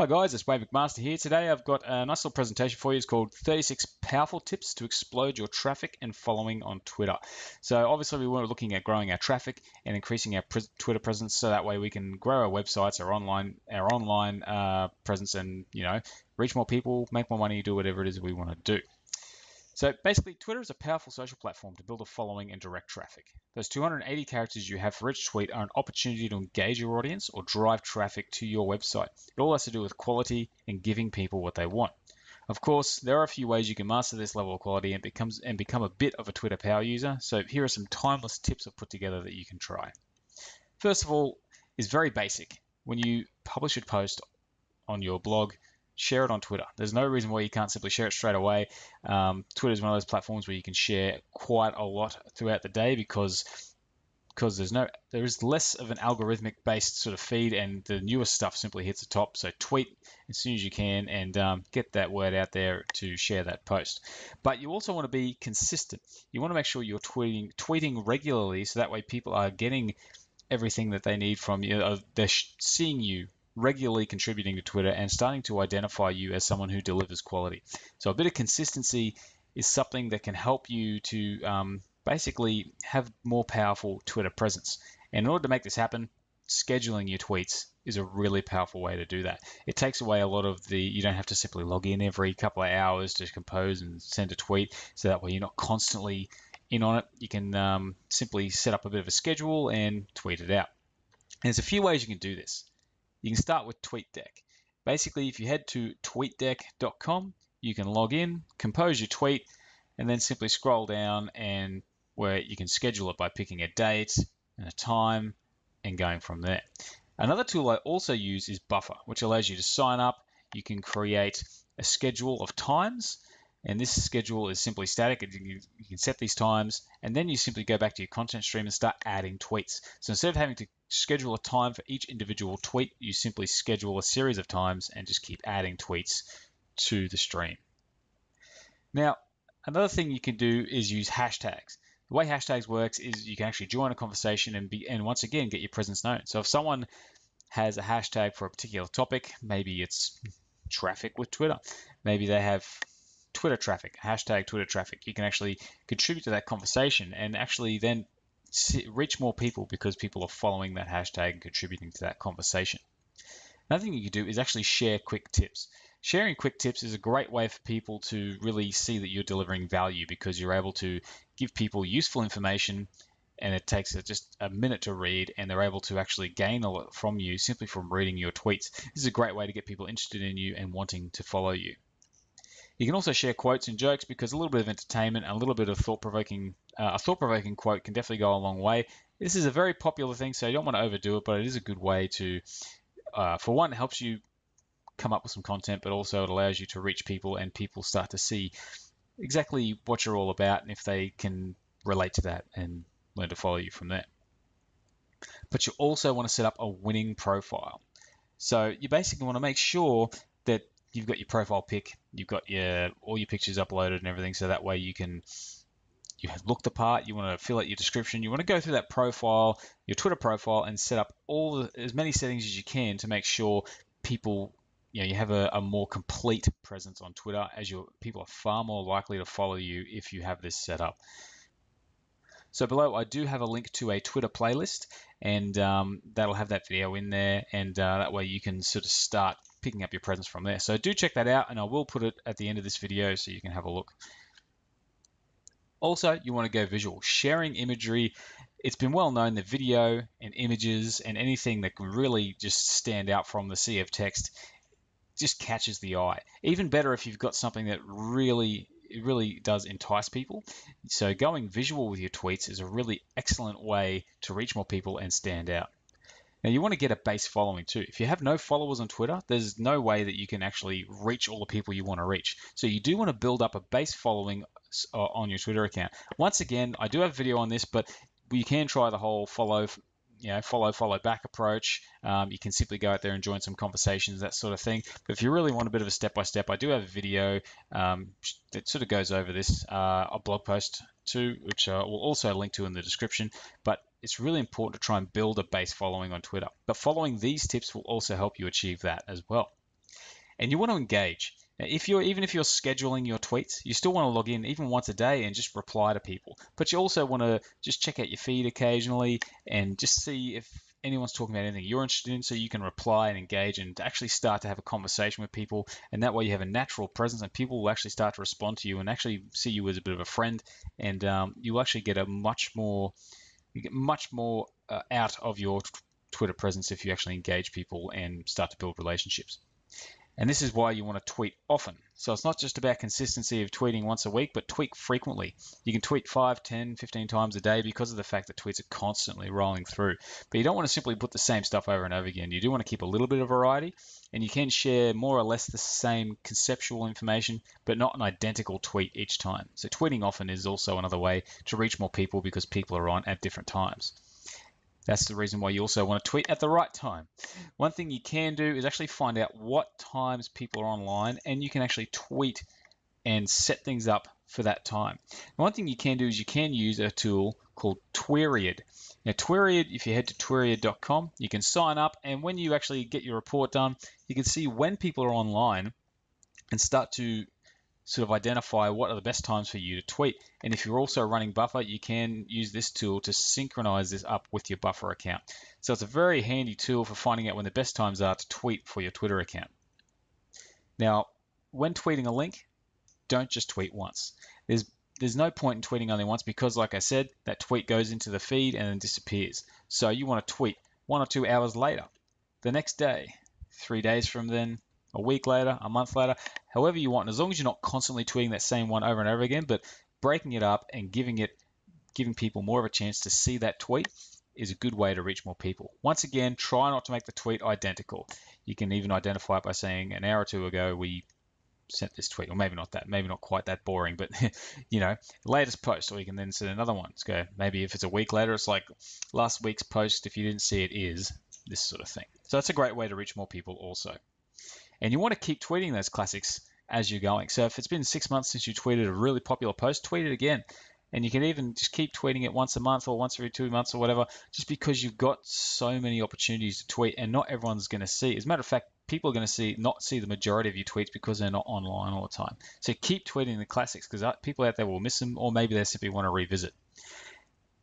Hi guys, it's Wade McMaster here. Today I've got a nice little presentation for you. It's called 36 Powerful Tips to Explode Your Traffic and Following on Twitter. So obviously we were looking at growing our traffic and increasing our Twitter presence so that way we can grow our websites, our online presence and, reach more people, make more money, do whatever it is we want to do. So basically, Twitter is a powerful social platform to build a following and direct traffic. Those 280 characters you have for each tweet are an opportunity to engage your audience or drive traffic to your website. It all has to do with quality and giving people what they want. Of course, there are a few ways you can master this level of quality and become a bit of a Twitter power user. So here are some timeless tips I've put together that you can try. First of all, is very basic. When you publish a post on your blog, share it on Twitter. There's no reason why you can't simply share it straight away. Twitter is one of those platforms where you can share quite a lot throughout the day because there is less of an algorithmic based sort of feed, and the newest stuff simply hits the top. So tweet as soon as you can and get that word out there to share that post. But you also want to be consistent. You want to make sure you're tweeting regularly, so that way people are getting everything that they need from you. They're seeing you regularly contributing to Twitter and starting to identify you as someone who delivers quality. So a bit of consistency is something that can help you to basically have more powerful Twitter presence. And in order to make this happen, scheduling your tweets is a really powerful way to do that. It takes away a lot of you don't have to simply log in every couple of hours to compose and send a tweet, so that way you're not constantly in on it. You can simply set up a bit of a schedule and tweet it out. And there's a few ways you can do this. You can start with TweetDeck. Basically, if you head to tweetdeck.com, you can log in, compose your tweet, and then simply scroll down and where you can schedule it by picking a date and a time and going from there. Another tool I also use is Buffer, which allows you to sign up. You can create a schedule of times, and this schedule is simply static. You can set these times, and then you simply go back to your content stream and start adding tweets. So instead of having to schedule a time for each individual tweet, you simply schedule a series of times and just keep adding tweets to the stream. Now, another thing you can do is use hashtags. The way hashtags works is you can actually join a conversation and once again get your presence known. So if someone has a hashtag for a particular topic, maybe it's traffic with Twitter, maybe they have Twitter traffic, hashtag Twitter traffic, you can actually contribute to that conversation and actually then reach more people because people are following that hashtag and contributing to that conversation. Another thing you can do is actually share quick tips. Sharing quick tips is a great way for people to really see that you're delivering value because you're able to give people useful information and it takes just a minute to read and they're able to actually gain a lot from you simply from reading your tweets. This is a great way to get people interested in you and wanting to follow you. You can also share quotes and jokes because a little bit of entertainment and a little bit of thought-provoking quote can definitely go a long way. This is a very popular thing, so you don't want to overdo it, but it is a good way to, for one, it helps you come up with some content, but also it allows you to reach people and people start to see exactly what you're all about and if they can relate to that and learn to follow you from there. But you also want to set up a winning profile. So you basically want to make sure that you've got your profile pic, you've got all your pictures uploaded and everything, so that way you look the part, you want to fill out your description, you want to go through that profile, your Twitter profile, and set up as many settings as you can to make sure people, you have a more complete presence on Twitter, as people are far more likely to follow you if you have this set up. So below I do have a link to a Twitter playlist, and that'll have that video in there, and that way you can sort of start picking up your presence from there. So do check that out, and I will put it at the end of this video so you can have a look. Also, you want to go visual. Sharing imagery, it's been well known that video and images and anything that can really just stand out from the sea of text just catches the eye. Even better if you've got something that really does entice people. So going visual with your tweets is a really excellent way to reach more people and stand out. Now you want to get a base following too. If you have no followers on Twitter, there's no way that you can actually reach all the people you want to reach. So you do want to build up a base following on your Twitter account. Once again, I do have a video on this, but you can try the whole follow back approach. You can simply go out there and join some conversations, that sort of thing. But if you really want a bit of a step-by-step, I do have a video that sort of goes over this, a blog post too, which we'll also link to in the description. But it's really important to try and build a base following on Twitter. But following these tips will also help you achieve that as well. And you want to engage. Now, even if you're scheduling your tweets, you still want to log in even once a day and just reply to people. But you also want to just check out your feed occasionally and just see if anyone's talking about anything you're interested in, so you can reply and engage and actually start to have a conversation with people. And that way you have a natural presence, and people will actually start to respond to you and actually see you as a bit of a friend. And you'll actually get much more out of your Twitter presence if you actually engage people and start to build relationships. And this is why you want to tweet often. So it's not just about consistency of tweeting once a week, but tweet frequently. You can tweet 5, 10, 15 times a day because of the fact that tweets are constantly rolling through. But you don't want to simply put the same stuff over and over again. You do want to keep a little bit of variety, and you can share more or less the same conceptual information, but not an identical tweet each time. So tweeting often is also another way to reach more people because people are on at different times. That's the reason why you also want to tweet at the right time. One thing you can do is actually find out what times people are online, and you can actually tweet and set things up for that time. One thing you can do is you can use a tool called Twiriad. Now, Twiriad, if you head to twiriad.com, you can sign up, and when you actually get your report done, you can see when people are online and start to sort of identify what are the best times for you to tweet. And if you're also running Buffer, you can use this tool to synchronize this up with your Buffer account. So it's a very handy tool for finding out when the best times are to tweet for your Twitter account. Now, when tweeting a link, don't just tweet once. There's no point in tweeting only once because, like I said, that tweet goes into the feed and then disappears. So you want to tweet 1 or 2 hours later, the next day, 3 days from then, a week later, a month later, however you want, as long as you're not constantly tweeting that same one over and over again, but breaking it up and giving people more of a chance to see that tweet is a good way to reach more people. Once again, try not to make the tweet identical. You can even identify it by saying an hour or two ago we sent this tweet, or maybe not quite that boring, but latest post, or you can then send another one. Let's go, maybe if it's a week later, it's like last week's post, if you didn't see it, is this sort of thing. So that's a great way to reach more people also. And you want to keep tweeting those classics as you're going. So if it's been 6 months since you tweeted a really popular post, tweet it again. And you can even just keep tweeting it once a month or once every 2 months or whatever, just because you've got so many opportunities to tweet and not everyone's going to see. As a matter of fact, people are going to not see the majority of your tweets because they're not online all the time. So keep tweeting the classics because people out there will miss them, or maybe they simply want to revisit.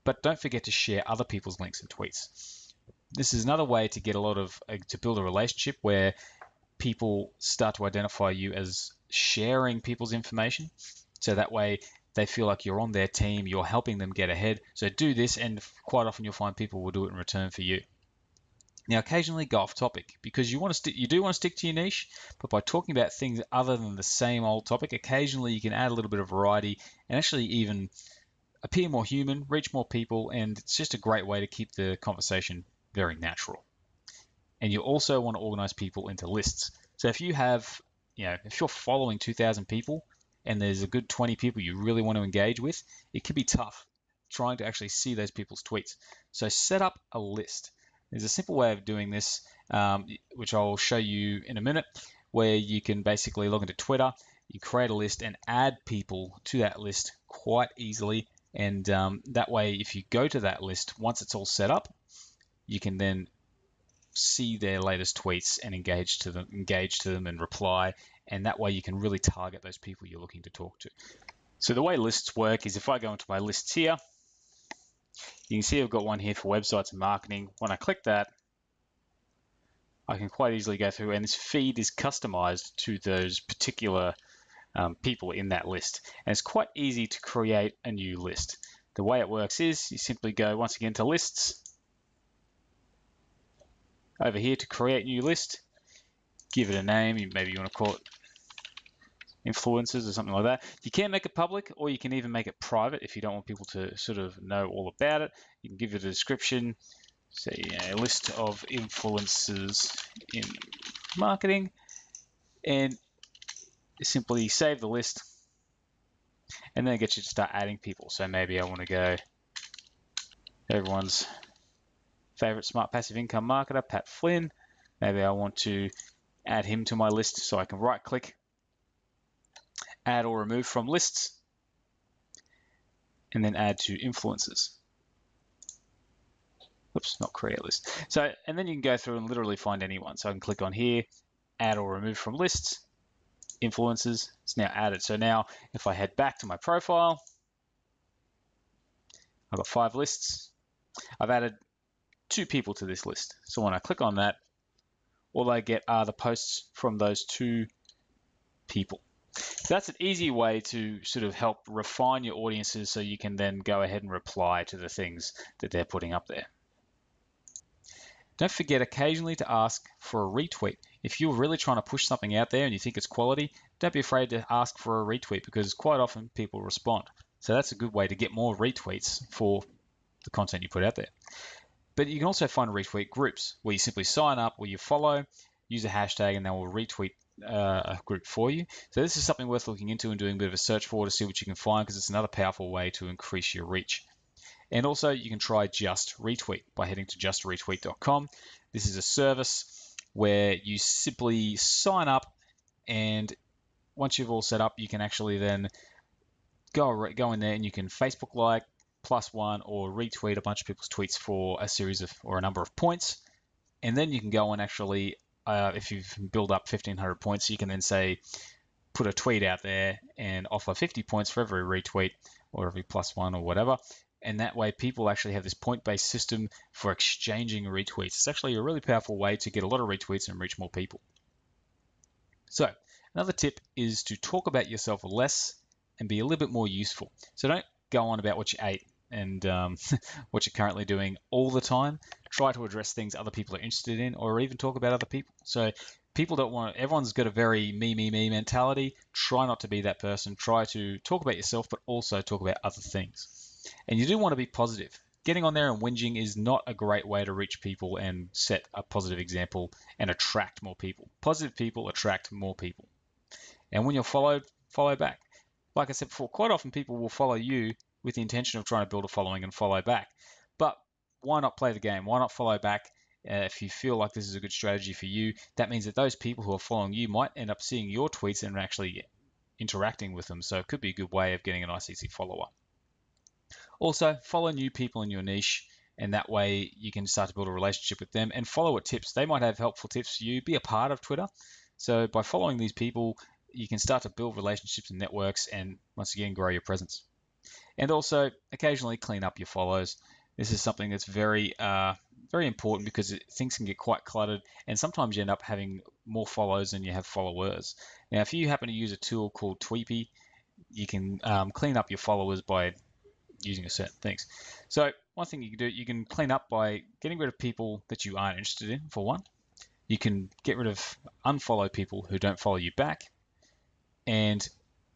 But don't forget to share other people's links and tweets. This is another way to get to build a relationship where people start to identify you as sharing people's information. So that way they feel like you're on their team, you're helping them get ahead. So do this, and quite often you'll find people will do it in return for you. Now, occasionally go off topic because you do want to stick to your niche, but by talking about things other than the same old topic, occasionally you can add a little bit of variety and actually even appear more human, reach more people, and it's just a great way to keep the conversation very natural. And you also want to organize people into lists. So if if you're following 2,000 people and there's a good 20 people you really want to engage with, it can be tough trying to actually see those people's tweets. So set up a list. There's a simple way of doing this, which I'll show you in a minute, where you can basically log into Twitter, you create a list and add people to that list quite easily. And that way, if you go to that list, once it's all set up, you can then see their latest tweets and engage to them and reply, and that way you can really target those people you're looking to talk to. So the way lists work is if I go into my lists here, you can see I've got one here for websites and marketing. When I click that, I can quite easily go through, and this feed is customized to those particular people in that list. And it's quite easy to create a new list. The way it works is you simply go once again to lists, over here to create new list, give it a name. Maybe you want to call it influencers or something like that. You can make it public, or you can even make it private if you don't want people to sort of know all about it. You can give it a description, say a list of influencers in marketing, and simply save the list, and then it gets you to start adding people. So maybe I want to go everyone's favorite smart passive income marketer, Pat Flynn. Maybe I want to add him to my list, so I can right click, add or remove from lists, and then add to influencers. Oops, not create list. So, and then you can go through and literally find anyone. So I can click on here, add or remove from lists, influencers, it's now added. So now if I head back to my profile, I've got 5 lists. I've added 2 people to this list. So when I click on that, all I get are the posts from those 2 people. So that's an easy way to sort of help refine your audiences so you can then go ahead and reply to the things that they're putting up there. Don't forget occasionally to ask for a retweet. If you're really trying to push something out there and you think it's quality, don't be afraid to ask for a retweet because quite often people respond. So that's a good way to get more retweets for the content you put out there. But you can also find retweet groups where you simply sign up, where you follow, use a hashtag, and they will retweet a group for you. So this is something worth looking into and doing a bit of a search for to see what you can find because it's another powerful way to increase your reach. And also you can try Just Retweet by heading to justretweet.com. This is a service where you simply sign up, and once you've all set up, you can actually then go in there and you can Facebook like, +1, or retweet a bunch of people's tweets for a series of or a number of points. And then you can go and actually, if you've built up 1,500 points, you can then say, put a tweet out there and offer 50 points for every retweet or every +1 or whatever. And that way people actually have this point-based system for exchanging retweets. It's actually a really powerful way to get a lot of retweets and reach more people. So another tip is to talk about yourself less and be a little bit more useful. So don't go on about what you ate and what you're currently doing all the time. Try to address things other people are interested in, or even talk about other people. So people don't want, everyone's got a very me mentality. Try not to be that person. Try to talk about yourself, but also talk about other things. And you do want to be positive. Getting on there and whinging is not a great way to reach people and set a positive example and attract more people. Positive people attract more people. And when you're followed, follow back. Like I said before, quite often people will follow you with the intention of trying to build a following and follow back. But why not play the game? Why not follow back? If you feel like this is a good strategy for you, that means that those people who are following you might end up seeing your tweets and actually interacting with them. So it could be a good way of getting a nice easy follower. Also, follow new people in your niche, and that way you can start to build a relationship with them and follow what tips. They might have helpful tips for you. Be a part of Twitter. So by following these people, you can start to build relationships and networks and once again grow your presence. And also occasionally clean up your follows. This is something that's very important because things can get quite cluttered and sometimes you end up having more follows than you have followers. Now if you happen to use a tool called Tweepy, you can clean up your followers by using certain things. So one thing you can do, you can clean up by getting rid of people that you aren't interested in, for one. You can get rid of, unfollow people who don't follow you back. And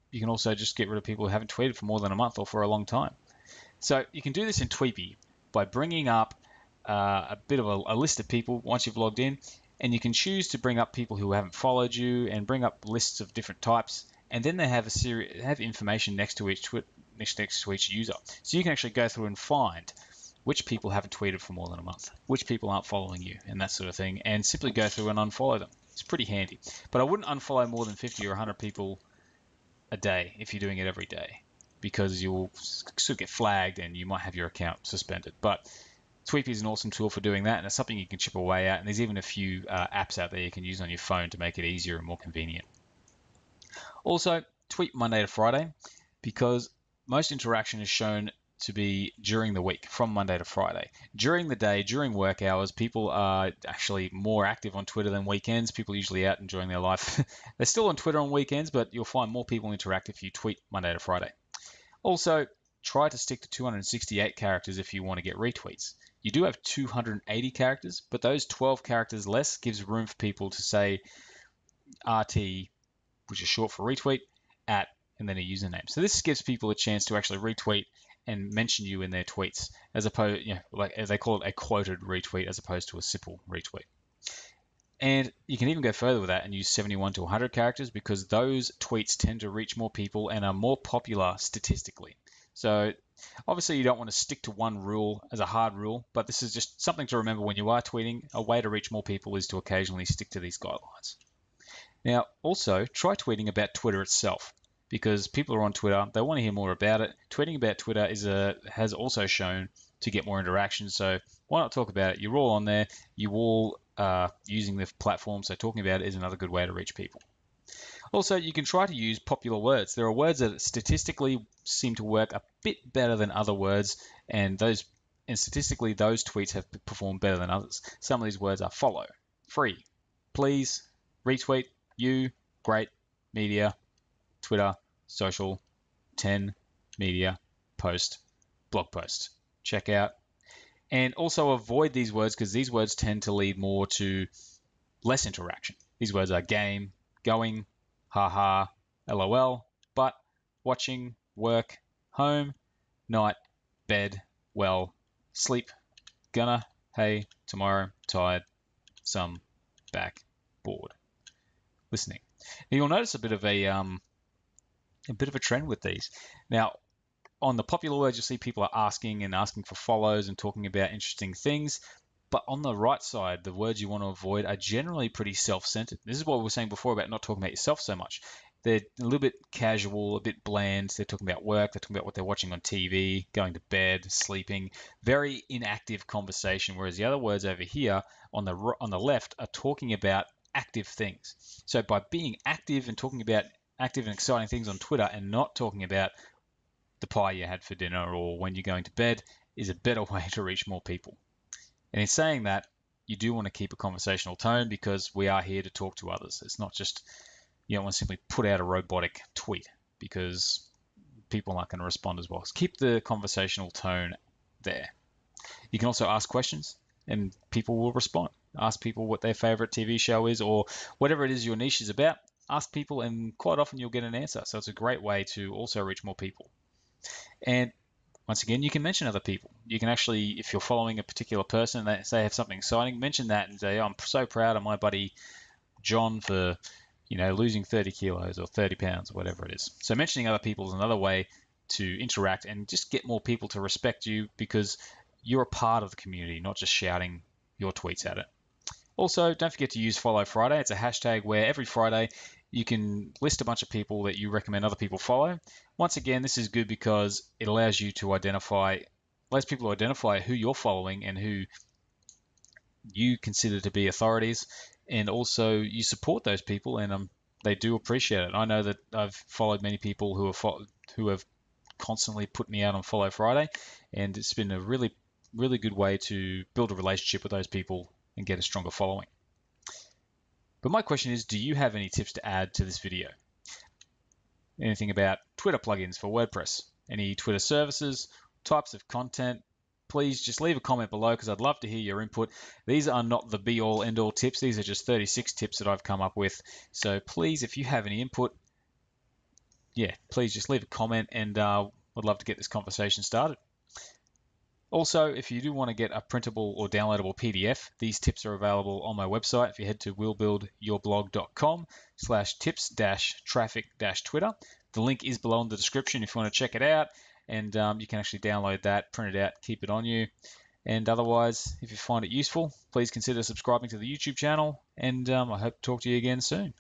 you can also just get rid of people who haven't tweeted for more than a month or for a long time. So you can do this in Tweepy by bringing up a bit of a list of people once you've logged in, and you can choose to bring up people who haven't followed you and bring up lists of different types, and then they have have information next to each user. So you can actually go through and find which people haven't tweeted for more than a month, which people aren't following you, and that sort of thing, and simply go through and unfollow them. It's pretty handy. But I wouldn't unfollow more than 50 or 100 people a day if you're doing it every day, because you'll sort of get flagged and you might have your account suspended. But Tweepy is an awesome tool for doing that, and it's something you can chip away at. And there's even a few apps out there you can use on your phone to make it easier and more convenient. Also, tweet Monday to Friday, because most interaction is shown to be during the week, from Monday to Friday. During the day, during work hours, people are actually more active on Twitter than weekends. People are usually out enjoying their life. They're still on Twitter on weekends, but you'll find more people interact if you tweet Monday to Friday. Also, try to stick to 268 characters if you want to get retweets. You do have 280 characters, but those 12 characters less gives room for people to say RT, which is short for retweet, at, and then a username. So this gives people a chance to actually retweet and mention you in their tweets, as opposed, like as they call it, a quoted retweet as opposed to a simple retweet. And you can even go further with that and use 71 to 100 characters, because those tweets tend to reach more people and are more popular statistically. So obviously you don't want to stick to one rule as a hard rule, but this is just something to remember when you are tweeting. A way to reach more people is to occasionally stick to these guidelines. Now, also try tweeting about Twitter itself, because people are on Twitter, they want to hear more about it. Tweeting about Twitter has also shown to get more interaction, so why not talk about it? You're all on there, you all using the platform, so talking about it is another good way to reach people. Also, you can try to use popular words. There are words that statistically seem to work a bit better than other words, and statistically those tweets have performed better than others. Some of these words are follow, free, please, retweet, you, great, media, Twitter, social, 10, media, post, blog post, check out. And also avoid these words because these words tend to lead more to less interaction. These words are game, going, haha, lol, but, watching, work, home, night, bed, well, sleep, gonna, hey, tomorrow, tired, some, back, bored, listening. Now you'll notice a bit of a trend with these. Now, on the popular words, you'll see people are asking for follows and talking about interesting things. But on the right side, the words you want to avoid are generally pretty self-centered. This is what we were saying before about not talking about yourself so much. They're a little bit casual, a bit bland. They're talking about work. They're talking about what they're watching on TV, going to bed, sleeping. Very inactive conversation. Whereas the other words over here on the left are talking about active things. So by being active and talking about active and exciting things on Twitter and not talking about the pie you had for dinner or when you're going to bed is a better way to reach more people. And in saying that, you do want to keep a conversational tone because we are here to talk to others. It's not just, you don't want to simply put out a robotic tweet because people aren't going to respond as well. So keep the conversational tone there. You can also ask questions and people will respond. Ask people what their favorite TV show is or whatever it is your niche is about. Ask people and quite often you'll get an answer. So it's a great way to also reach more people. And once again, you can mention other people. You can actually, if you're following a particular person, they say have something exciting, mention that and say, oh, I'm so proud of my buddy John for, losing 30 kilos or 30 pounds or whatever it is. So mentioning other people is another way to interact and just get more people to respect you because you're a part of the community, not just shouting your tweets at it. Also, don't forget to use Follow Friday. It's a hashtag where every Friday you can list a bunch of people that you recommend other people follow. Once again, this is good because it allows people to identify who you're following and who you consider to be authorities, and also you support those people, and they do appreciate it. I know that I've followed many people who have constantly put me out on Follow Friday, and it's been a really, really good way to build a relationship with those people and get a stronger following. But my question is, do you have any tips to add to this video? Anything about Twitter plugins for WordPress? Any Twitter services, types of content? Please just leave a comment below because I'd love to hear your input. These are not the be-all, end-all tips. These are just 36 tips that I've come up with. So please, if you have any input, please just leave a comment and I'd love to get this conversation started. Also, if you do want to get a printable or downloadable PDF, these tips are available on my website. If you head to willbuildyourblog.com/tips-traffic-Twitter, the link is below in the description if you want to check it out, and you can actually download that, print it out, keep it on you. And otherwise, if you find it useful, please consider subscribing to the YouTube channel, and I hope to talk to you again soon.